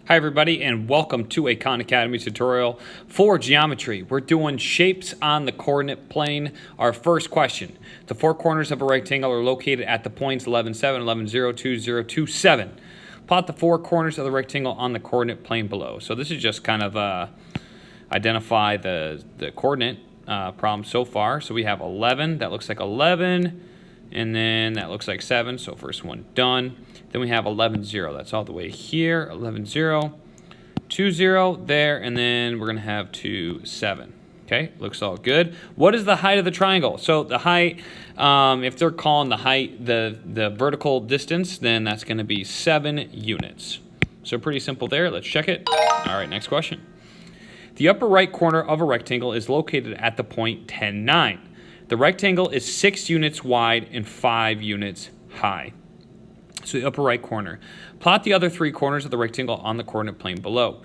Hi everybody, and welcome to a Khan Academy tutorial for geometry. We're doing shapes on the coordinate plane. Our first question: the four corners of a rectangle are located at the points 11, 7, 11, 0, 2, 0, 2, 7. Plot the four corners of the rectangle on the coordinate plane below. So this is just kind of identify the coordinate problem so far. So we have 11, that looks like 11, and then that looks like 7, so first one done. Then we have 11, 0, that's all the way here, 11, 0, 2, 0 there, and then we're gonna have 2, 7. Okay, looks all good. What is the height of the triangle? So the height, if they're calling the height the vertical distance, then that's gonna be 7 units. So pretty simple there, let's check it. All right, next question. The upper right corner of a rectangle is located at the point 10, 9. The rectangle is 6 units wide and 5 units high. So the upper right corner. Plot the other three corners of the rectangle on the coordinate plane below.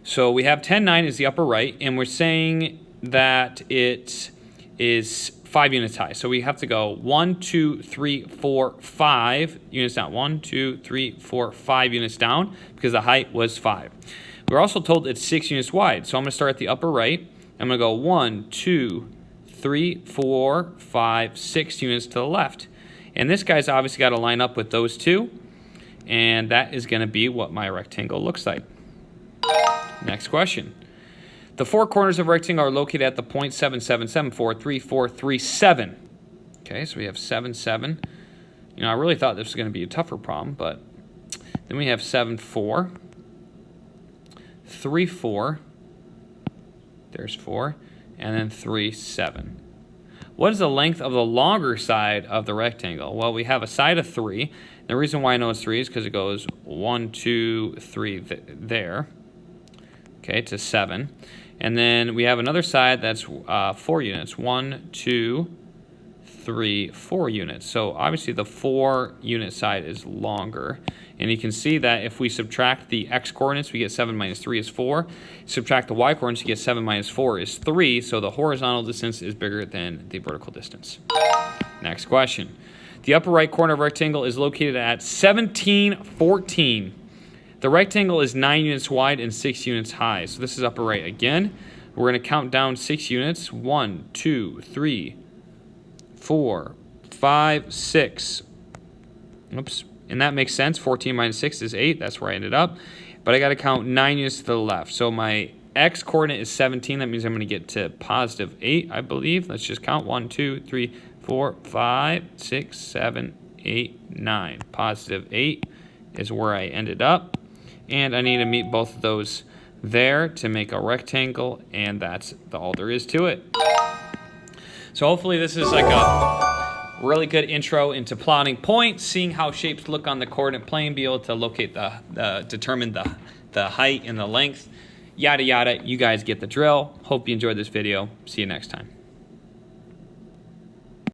So we have 10, 9 is the upper right, and we're saying that it is 5 units high. So we have to go 1, 2, 3, 4, 5 units down. 1, 2, 3, 4, 5 units down because the height was 5. We're also told it's 6 units wide. So I'm going to start at the upper right. I'm going to go 1, 2, 3, 4, 5, 6 units to the left. And this guy's obviously got to line up with those two. And that is going to be what my rectangle looks like. Next question. The four corners of a rectangle are located at the point 7, 7, 7, 4, 3, 4, 3, 7. Okay, so we have 7, 7. You know, I really thought this was going to be a tougher problem, but then we have 7, 4, 3, 4. There's 4. And then 3, 7. What is the length of the longer side of the rectangle? Well, we have a side of 3. The reason why I know it's 3 is because it goes 1, 2, 3 there, okay, to 7. And then we have another side that's 4 units. 1, 2, 3, 4 units. So obviously the 4 unit side is longer. And you can see that if we subtract the x coordinates, we get 7 minus 3 is 4. Subtract the y coordinates, you get 7 minus 4 is 3. So the horizontal distance is bigger than the vertical distance. Next question. The upper right corner of a rectangle is located at 17, 14. The rectangle is 9 units wide and 6 units high. So this is upper right again. We're going to count down 6 units. 1, 2, 3, 4, 5, 6. Oops. And that makes sense. 14 minus 6 is 8. That's where I ended up. But I got to count 9 units to the left. So my x coordinate is 17. That means I'm going to get to positive 8, I believe. Let's just count. 1, 2, 3, 4, 5, 6, 7, 8, 9. Positive 8 is where I ended up. And I need to meet both of those there to make a rectangle. And that's all there is to it. So hopefully this is like a really good intro into plotting points, seeing how shapes look on the coordinate plane, be able to locate determine the height and the length, yada yada. You guys get the drill. Hope you enjoyed this video. See you next time.